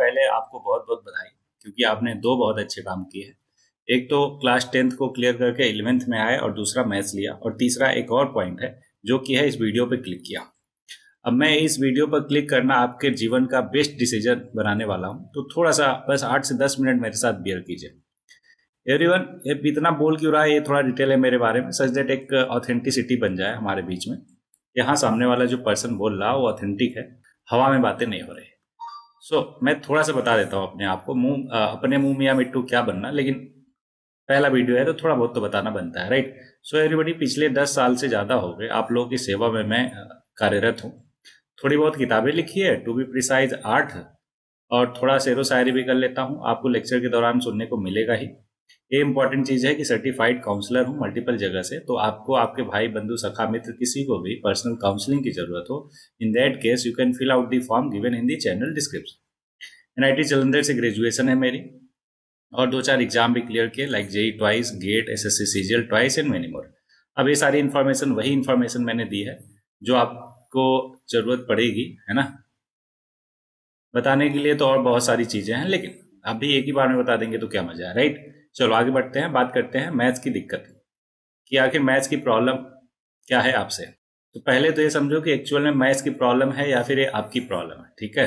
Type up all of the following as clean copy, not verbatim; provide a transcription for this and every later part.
पहले आपको बहुत बहुत बधाई, क्योंकि आपने दो बहुत अच्छे काम किए हैं। एक तो क्लास 10th को क्लियर करके 11th में आए और दूसरा मैथ्स लिया, और तीसरा एक और पॉइंट है जो कि है इस वीडियो पे क्लिक किया। अब मैं इस वीडियो पर क्लिक करना आपके जीवन का बेस्ट डिसीजन बनाने वाला हूँ, तो थोड़ा सा बस 8 से 10 मिनट मेरे साथ बियर कीजिए। एवरीवन, ये इतना बोल क्यों रहा है, ये थोड़ा डिटेल है मेरे बारे में, सच दैट एक ऑथेंटिसिटी बन जाए हमारे बीच में। यहाँ सामने वाला जो पर्सन बोल रहा है वो ऑथेंटिक है, हवा में बातें नहीं हो रही। मैं थोड़ा सा बता देता हूँ अपने आप को। अपने मुंह मियाँ मिट्टू क्या बनना, लेकिन पहला वीडियो है तो थोड़ा बहुत तो बताना बनता है, राइट। सो एवरीबडी, पिछले 10 साल से ज़्यादा हो गए आप लोगों की सेवा में मैं कार्यरत हूँ। थोड़ी बहुत किताबें लिखी है, टू बी प्रिसाइज 8, और थोड़ा शेरो शायरी भी कर लेता हूँ, आपको लेक्चर के दौरान सुनने को मिलेगा ही। ये इंपॉर्टेंट चीज़ है कि सर्टिफाइड काउंसलर हूँ मल्टीपल जगह से, तो आपको आपके भाई बंधु सखा मित्र किसी को भी पर्सनल काउंसलिंग की जरूरत हो, in that case you can fill out the form given in the channel description. NIT Jalandhar से ग्रेजुएशन है मेरी, और 2-4 एग्जाम भी क्लियर किए, like JE twice, GATE, SSC CGL twice and many more. अब ये सारी इन्फॉर्मेशन वही इन्फॉर्मेशन मैंने दी है जो आपको जरूरत पड़ेगी, है ना। बताने के लिए तो और बहुत सारी चीजें हैं, लेकिन अभी एक ही बार में बता देंगे तो क्या मजा है, राइट। चलो आगे बढ़ते हैं, बात करते हैं मैथ्स की दिक्कत कि आखिर मैथ्स की प्रॉब्लम क्या है आपसे। तो पहले तो ये समझो कि एक्चुअल में मैथ्स की प्रॉब्लम है या फिर ये आपकी प्रॉब्लम है, ठीक है।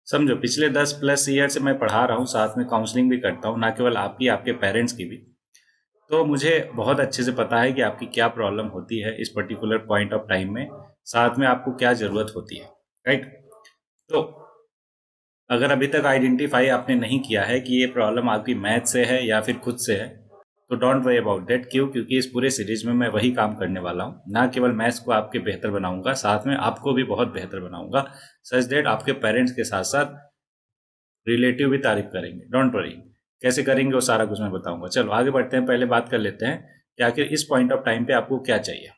समझो, पिछले 10+ ईयर से मैं पढ़ा रहा हूँ, साथ में काउंसलिंग भी करता हूँ, ना केवल आपकी, आपके पेरेंट्स की भी। तो मुझे बहुत अच्छे से पता है कि आपकी क्या प्रॉब्लम होती है इस पर्टिकुलर पॉइंट ऑफ टाइम में, साथ में आपको क्या जरूरत होती है, राइट। तो अगर अभी तक आइडेंटिफाई आपने नहीं किया है कि ये प्रॉब्लम आपकी मैथ से है या फिर खुद से है, तो डोंट वरी अबाउट दैट। क्यों? क्योंकि इस पूरे सीरीज में मैं वही काम करने वाला हूँ, ना केवल मैथ्स को आपके बेहतर बनाऊंगा, साथ में आपको भी बहुत बेहतर बनाऊंगा, सच दैट आपके पेरेंट्स के साथ साथ रिलेटिव भी तारीफ करेंगे। डोंट वरी, कैसे करेंगे वो सारा कुछ मैं बताऊंगा। चलो आगे बढ़ते हैं, पहले बात कर लेते हैं कि आखिर इस पॉइंट ऑफ टाइम पे आपको क्या चाहिए।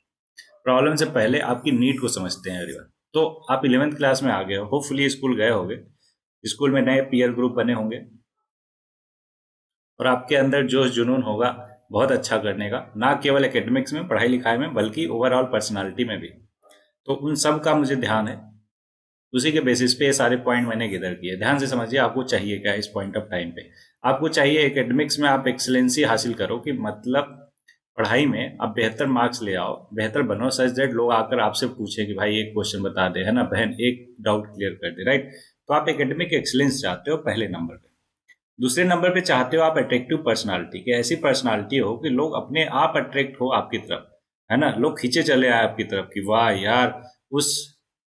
प्रॉब्लम से पहले आपकी नीड को समझते हैं एवरीवन। तो आप 11th क्लास में आ गए हो, होपफुली स्कूल गए होंगे, स्कूल में नए पीयर ग्रुप बने होंगे, और आपके अंदर जोश जुनून होगा बहुत अच्छा करने का, ना केवल एकेडमिक्स में, पढ़ाई लिखाई में, बल्कि ओवरऑल पर्सनालिटी में भी। तो उन सब का मुझे ध्यान है, उसी के बेसिस पे ये सारे पॉइंट मैंने गिदर किए। ध्यान से समझिए आपको चाहिए क्या इस पॉइंट ऑफ टाइम पे। आपको चाहिए एकेडमिक्स में आप एक्सीलेंसी हासिल करो, कि मतलब पढ़ाई में आप बेहतर मार्क्स ले आओ, बेहतर बनो, सच दैट लोग आकर आपसे पूछे कि भाई एक क्वेश्चन बता दे, है ना बहन, एक डाउट क्लियर कर दे, राइट। तो आप एकेडमिक एक्सीलेंस चाहते हो पहले नंबर पे। दूसरे नंबर पे चाहते हो आप अट्रैक्टिव पर्सनालिटी, कि ऐसी पर्सनालिटी हो कि लोग अपने आप अट्रैक्ट हो आपकी तरफ, है ना, लोग खींचे चले आए आपकी तरफ कि वाह यार, उस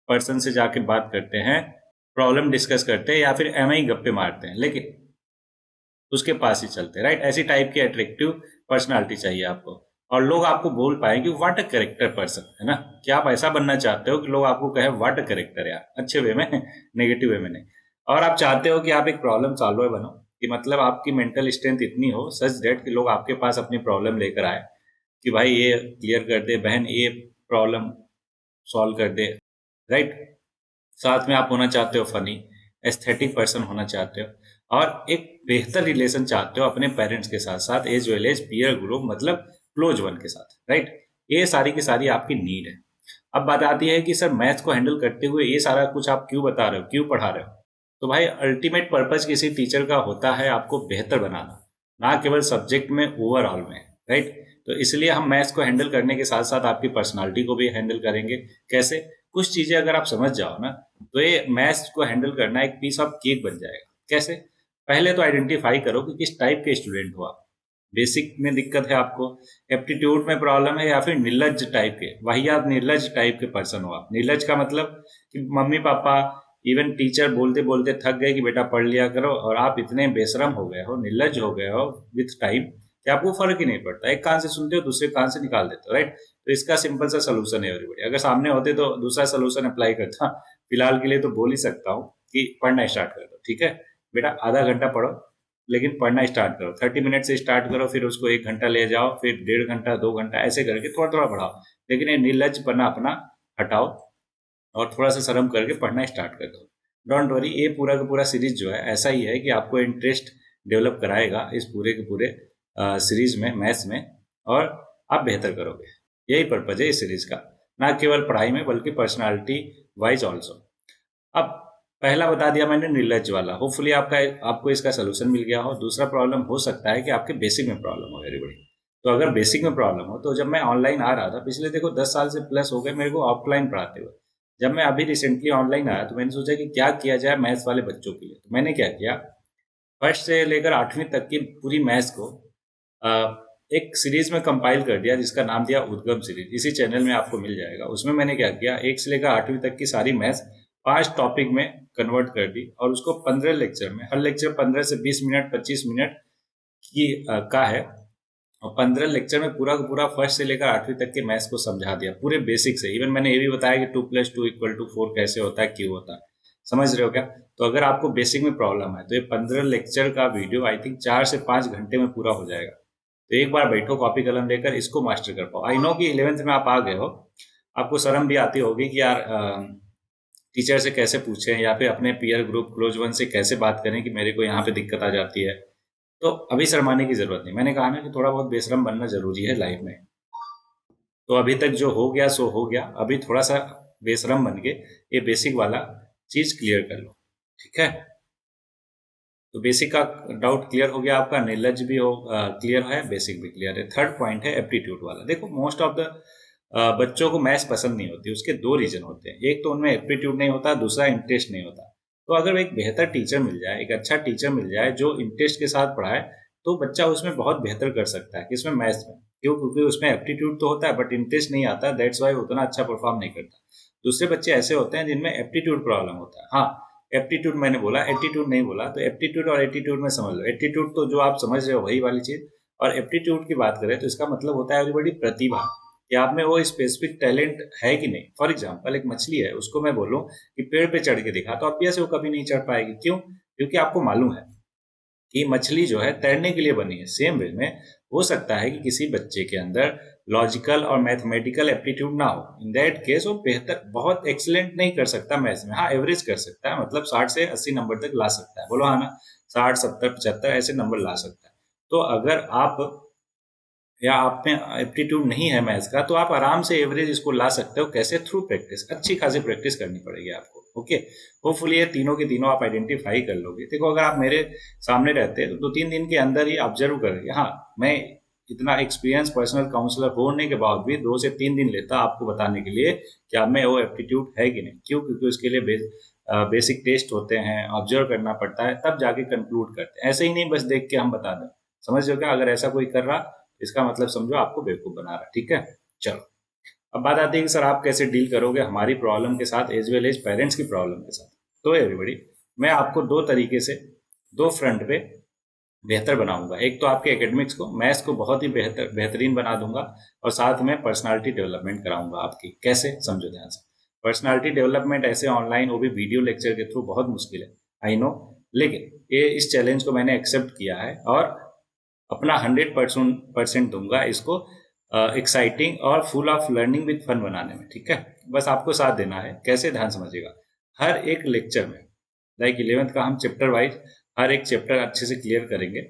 पर्सन से जाके बात करते हैं, प्रॉब्लम डिस्कस करते हैं, या फिर एम आई गप्पे मारते हैं, लेकिन उसके पास ही चलते हैं, राइट। ऐसी टाइप की अट्रैक्टिव पर्सनालिटी चाहिए आपको, और लोग आपको बोल पाए कि व्हाट अ करेक्टर पर्सन, है ना, कि आप ऐसा बनना चाहते हो कि लोग आपको कहे व्हाट अ करेक्टर यार, अच्छे वे में, नेगेटिव वे में नहीं। और आप चाहते हो कि आप एक प्रॉब्लम सॉल्वर बनो, कि मतलब आपकी मेंटल स्ट्रेंथ इतनी हो सच दैट कि लोग आपके पास अपनी प्रॉब्लम लेकर आए, कि भाई ये क्लियर कर दे, बहन ये प्रॉब्लम सॉल्व कर दे, राइट। साथ में आप होना चाहते हो फनी, एस्थेटिक पर्सन होना चाहते हो, और एक बेहतर रिलेशन चाहते हो अपने पेरेंट्स के साथ साथ, as well as peer group, मतलब क्लोज वन के साथ, राइट। ये सारी की सारी आपकी नीड है। अब बात आती है कि सर मैथ्स को हैंडल करते हुए ये सारा कुछ आप क्यों बता रहे हो, क्यों पढ़ा रहे हो। तो भाई अल्टीमेट पर्पज किसी टीचर का होता है आपको बेहतर बनाना, ना केवल सब्जेक्ट में, ओवरऑल में, राइट। तो इसलिए हम मैथ्स को हैंडल करने के साथ साथ आपकी पर्सनालिटी को भी हैंडल करेंगे। कैसे? कुछ चीजें अगर आप समझ जाओ ना, तो ये मैथ्स को हैंडल करना एक पीस ऑफ केक बन जाएगा। कैसे? पहले तो आइडेंटिफाई करो कि किस टाइप के स्टूडेंट हो आप। बेसिक में दिक्कत है आपको, एप्टीट्यूड में प्रॉब्लम है, या फिर निर्लज टाइप के, वाहियात निर्लज टाइप के पर्सन हो आप। निर्लज का मतलब कि मम्मी पापा, इवन टीचर बोलते बोलते थक गए कि बेटा पढ़ लिया करो, और आप इतने बेशरम हो गए हो, निर्लज हो गए हो विथ टाइम, कि आपको फर्क ही नहीं पड़ता, एक कान से सुनते हो दूसरे कान से निकाल देते हो, राइट। तो इसका सिंपल सा सोल्यूशन है एवरीबॉडी। अगर सामने होते तो दूसरा सोल्यूशन अप्लाई करता, फिलहाल के लिए तो बोल ही सकता हूँ कि पढ़ना स्टार्ट कर दो, ठीक है बेटा, आधा घंटा पढ़ो, लेकिन पढ़ना स्टार्ट करो, 30 मिनट से स्टार्ट करो, फिर उसको 1 घंटा ले जाओ, फिर 1.5 घंटा, 2 घंटा, ऐसे करके थोड़ा थोड़ा बढ़ाओ, लेकिन ये निर्लजपना अपना हटाओ, और थोड़ा सा शर्म करके पढ़ना स्टार्ट कर दो। डोंट वरी, ये पूरा का पूरा सीरीज जो है ऐसा ही है कि आपको इंटरेस्ट डेवलप कराएगा इस पूरे के पूरे सीरीज में, मैथ्स में, और आप बेहतर करोगे। यही पर्पज है इस सीरीज का, ना केवल पढ़ाई में बल्कि पर्सनालिटी वाइज ऑल्सो। अब पहला बता दिया मैंने निर्लज वाला, होपफुली आपको इसका सोल्यूशन मिल गया हो। दूसरा प्रॉब्लम हो सकता है कि आपके बेसिक में प्रॉब्लम हो वेरी बड़ी। तो अगर बेसिक में प्रॉब्लम हो तो जब मैं ऑनलाइन आ रहा था पिछले देखो 10 साल से प्लस हो गए मेरे को ऑफलाइन पढ़ाते हुए, जब मैं अभी रिसेंटली ऑनलाइन आया तो मैंने सोचा कि क्या किया जाए मैथ्स वाले बच्चों के लिए। तो मैंने क्या किया, फर्स्ट से लेकर 8वीं तक की पूरी मैथ्स को अ, एक सीरीज में कंपाइल कर दिया जिसका नाम दिया उद्गम सीरीज। इसी चैनल में आपको मिल जाएगा। उसमें मैंने क्या किया, 1 से लेकर 8वीं तक की सारी मैथ्स 5 टॉपिक में कन्वर्ट कर दी और उसको 15 लेक्चर में, हर लेक्चर 15 से 20 मिनट 25 मिनट का है, और 15 लेक्चर में पूरा का पूरा फर्स्ट से लेकर 8वीं तक के मैथ्स को समझा दिया पूरे बेसिक से। इवन मैंने ये भी बताया कि 2+2=4 कैसे होता है, क्यों होता है। समझ रहे हो क्या? तो अगर आपको बेसिक में प्रॉब्लम है तो ये 15 लेक्चर का वीडियो आई थिंक 4 से 5 घंटे में पूरा हो जाएगा। तो एक बार बैठो कॉपी कलम लेकर इसको मास्टर कर पाओ। आई नो कि 11th में आप आ गए हो, आपको शर्म भी आती होगी कि यार टीचर से कैसे पूछें या फिर अपने पीयर ग्रुप क्लोज वन से कैसे बात करें कि मेरे को यहाँ पे दिक्कत आ जाती है। तो अभी शर्माने की जरूरत नहीं। मैंने कहा ना कि थोड़ा बहुत बेशरम बनना जरूरी है लाइफ में। तो अभी तक जो हो गया सो हो गया, अभी थोड़ा सा बेशरम बन के ये बेसिक वाला चीज क्लियर कर लो, ठीक है? तो बेसिक का डाउट क्लियर हो गया आपका, निर्लज भी हो क्लियर है, बेसिक भी क्लियर है। थर्ड पॉइंट है एप्टीट्यूड वाला। देखो मोस्ट ऑफ द बच्चों को मैथ्स पसंद नहीं होती, उसके दो रीजन होते हैं। एक तो उनमें एप्टीट्यूड नहीं होता, दूसरा इंटरेस्ट नहीं होता। तो अगर एक बेहतर टीचर मिल जाए, एक अच्छा टीचर मिल जाए जो इंटरेस्ट के साथ पढ़ाए, तो बच्चा उसमें बहुत बेहतर कर सकता है। किसमें? मैथ्स में। क्यों? क्योंकि उसमें एप्टीट्यूड तो होता है बट इंटरेस्ट नहीं आता, दैट्स वाई उतना अच्छा परफॉर्म नहीं करता। दूसरे बच्चे ऐसे होते हैं जिनमें एप्टीट्यूड प्रॉब्लम होता है। हाँ, एप्टीट्यूड मैंने बोला, एटीट्यूड नहीं बोला। तो एप्टीट्यूड और एटीट्यूड में समझ लो। एटीट्यूड तो जो आप समझ रहे हो वही वाली चीज, और एप्टीट्यूड की बात करें तो इसका मतलब होता है एवरीबॉडी प्रतिभा, कि आप में वो स्पेसिफिक टैलेंट है कि नहीं। फॉर एग्जाम्पल एक मछली है, उसको मैं बोलूं कि पेड़ पे चढ़ के दिखा, तो ऑब्वियस वो कभी नहीं चढ़ पाएगी। क्यों? क्योंकि आपको मालूम है कि मछली जो है तैरने के लिए बनी है। सेम वे में हो सकता है कि किसी बच्चे के अंदर लॉजिकल और मैथमेटिकल एप्टीट्यूड ना हो। इन दैट केस वो बेहतर, बहुत एक्सीलेंट नहीं कर सकता मैथ्स में, हाँ एवरेज कर सकता है, मतलब 60 से 80 नंबर तक ला सकता है। बोलो हाँ ना, 60 70 75 ऐसे नंबर ला सकता है। तो अगर आप या आप में एप्टीट्यूड नहीं है मैथ्स का, तो आप आराम से एवरेज इसको ला सकते हो। कैसे? थ्रू प्रैक्टिस, अच्छी खासी प्रैक्टिस करनी पड़ेगी आपको। ओके, होपफुली ये तीनों के तीनों आप आइडेंटिफाई कर लोगे। देखो अगर आप मेरे सामने रहते हैं तो 2-3 दिन के अंदर ही ऑब्जर्व करेंगे। हाँ, मैं इतना एक्सपीरियंस पर्सनल काउंसलर होने के बाद भी 2 से 3 दिन लेता आपको बताने के लिए कि आप में वो एप्टीट्यूड है कि नहीं। क्यों? क्योंकि उसके लिए बेसिक टेस्ट होते हैं, ऑब्जर्व करना पड़ता है, तब जाके कंक्लूड करते हैं। ऐसे ही नहीं बस देख के हम बता दें। समझ लो क्या? अगर ऐसा कोई कर रहा, इसका मतलब समझो आपको बेवकूफ बना रहा। ठीक है, चलो अब बात आती है कि सर आप कैसे डील करोगे हमारी प्रॉब्लम के साथ एज वेल एज पेरेंट्स की प्रॉब्लम के साथ। तो एवरीबॉडी, मैं आपको दो तरीके से, दो फ्रंट पे बेहतर बनाऊंगा। एक तो आपके एकेडमिक्स को, मैथ्स को बहुत ही बेहतरीन बना दूंगा, और साथ में पर्सनालिटी डेवलपमेंट कराऊंगा आपकी। कैसे? समझो ध्यान से। पर्सनालिटी डेवलपमेंट ऐसे ऑनलाइन, वो भी वीडियो लेक्चर के थ्रू, बहुत मुश्किल है, आई नो, लेकिन ये इस चैलेंज को मैंने एक्सेप्ट किया है और अपना 100% दूंगा इसको एक्साइटिंग और full of learning with fun बनाने में। ठीक है, बस आपको साथ देना है। कैसे? ध्यान समझिएगा। हर एक लेक्चर में, लाइक 11th का हम चैप्टर वाइज हर एक चैप्टर अच्छे से क्लियर करेंगे।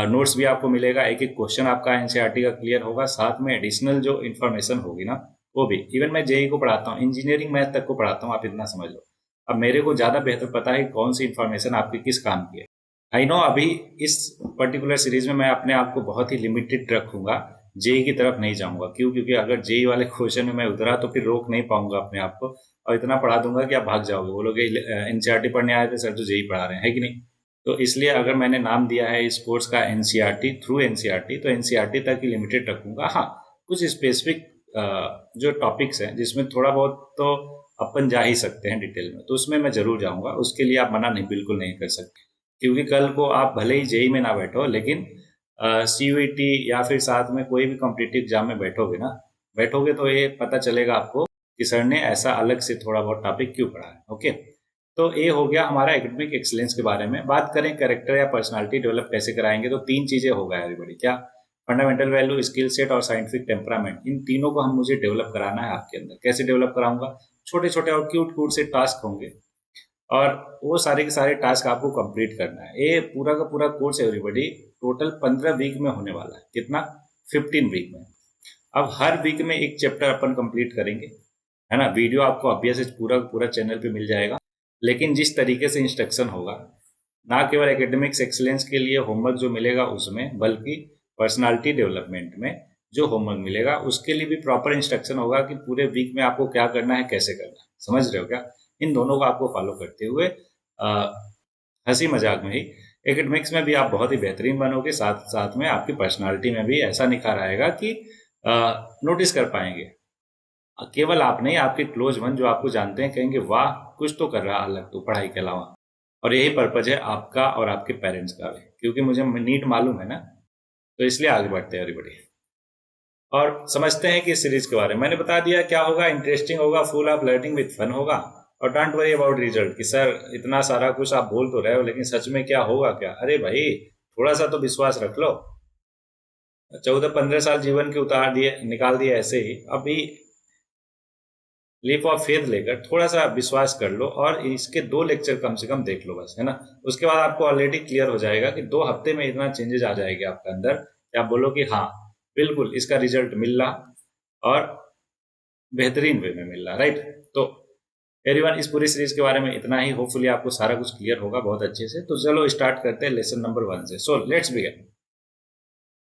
नोट्स भी आपको मिलेगा, एक एक क्वेश्चन आपका एनसीईआरटी का क्लियर होगा, साथ में एडिशनल जो इन्फॉर्मेशन होगी ना वो भी। इवन मैं जेई को पढ़ाता हूँ, इंजीनियरिंग मैथ तक को पढ़ाता हूँ, आप इतना समझ लो। अब मेरे को ज़्यादा बेहतर पता है कि कौन सी इन्फॉर्मेशन आपकी किस काम की है। आई नो अभी इस पर्टिकुलर सीरीज में मैं अपने आप को बहुत ही लिमिटेड रखूंगा, जेई की तरफ नहीं जाऊंगा। क्यों? क्योंकि अगर जेई वाले क्वेश्चन में मैं उतरा तो फिर रोक नहीं पाऊंगा अपने आप को, और इतना पढ़ा दूंगा कि आप भाग जाओगे, बोलोगे एनसीईआरटी पढ़ने आए थे सर तो जेई पढ़ा रहे हैं, है कि नहीं? तो इसलिए अगर मैंने नाम दिया है इस कोर्स का एनसीईआरटी थ्रू एनसीईआरटी, तो एनसीईआरटी तक ही लिमिटेड रखूंगा। हाँ, कुछ स्पेसिफिक जो टॉपिक्स हैं जिसमें थोड़ा बहुत तो अपन जा ही सकते हैं डिटेल में, तो उसमें मैं जरूर जाऊंगा। उसके लिए आप मना नहीं, बिल्कुल नहीं कर सकते। क्योंकि कल को आप भले ही जेई में ना बैठो, लेकिन सीयूईटी या फिर साथ में कोई भी कॉम्पिटिटिव एग्जाम में बैठोगे तो ये पता चलेगा आपको कि सर ने ऐसा अलग से थोड़ा बहुत टॉपिक क्यों पढ़ा है। ओके, तो ये हो गया हमारा एकेडमिक एक्सीलेंस के बारे में। बात करें कैरेक्टर या पर्सनालिटी डेवलप कैसे कराएंगे, तो 3 चीजें हो गया एवरीबॉडी। क्या? फंडामेंटल वैल्यू, स्किल सेट और साइंटिफिक टेम्परामेंट। इन तीनों को मुझे डेवलप कराना है आपके अंदर। कैसे डेवलप कराऊंगा? छोटे छोटे और क्यूट क्यूट से टास्क होंगे, और वो सारे के सारे टास्क आपको कंप्लीट करना है। ये पूरा का पूरा कोर्स एवरीबॉडी टोटल 15 वीक में होने वाला है। कितना? 15 वीक में। अब हर वीक में एक चैप्टर अपन कंप्लीट करेंगे, है ना। वीडियो आपको ऑब्वियसली पूरा पूरा चैनल पे मिल जाएगा। लेकिन जिस तरीके से इंस्ट्रक्शन होगा, ना केवल एकेडमिक्स एक्सीलेंस के लिए होमवर्क जो मिलेगा उसमें, बल्कि पर्सनालिटी डेवलपमेंट में जो होमवर्क मिलेगा उसके लिए भी प्रॉपर इंस्ट्रक्शन होगा कि पूरे वीक में आपको क्या करना है, कैसे करना है। समझ रहे हो क्या? इन दोनों को आपको फॉलो करते हुए हंसी मजाक में ही एकेडमिक्स में भी आप बहुत ही बेहतरीन बनोगे, साथ साथ में आपकी पर्सनालिटी में भी ऐसा निखार आएगा कि नोटिस कर पाएंगे। केवल आप नहीं, आपके क्लोज वन जो आपको जानते हैं कहेंगे वाह, कुछ तो कर रहा अलग तो पढ़ाई के अलावा। और यही पर्पज है आपका और आपके पेरेंट्स का भी, क्योंकि मुझे नीट मालूम है ना, तो इसलिए आगे बढ़ते हैं एवरीबॉडी। और समझते हैं कि इस सीरीज के बारे में मैंने बता दिया क्या होगा। इंटरेस्टिंग होगा, full of learning with fun होगा। और डोंट वरी अबाउट रिजल्ट कि सर इतना सारा कुछ आप बोल तो रहे हो लेकिन सच में क्या होगा क्या। अरे भाई थोड़ा सा तो विश्वास रख लो। 14-15 साल जीवन के उतार दिए, निकाल दिए ऐसे ही। अभी लीप ऑफ फेथ लेकर थोड़ा सा विश्वास कर लो और इसके 2 लेक्चर कम से कम देख लो बस, है ना। उसके बाद आपको ऑलरेडी क्लियर हो जाएगा कि 2 हफ्ते में इतना चेंजेस आ जाएगा आपके अंदर कि आप बोलो कि हाँ बिल्कुल इसका रिजल्ट मिल रहा और बेहतरीन वे में मिल रहा, राइट। तो एवरीवन, इस पूरी सीरीज के बारे में इतना ही। होपफुली आपको सारा कुछ क्लियर होगा बहुत अच्छे से। तो चलो स्टार्ट करते हैं लेसन नंबर 1 से। So let's begin.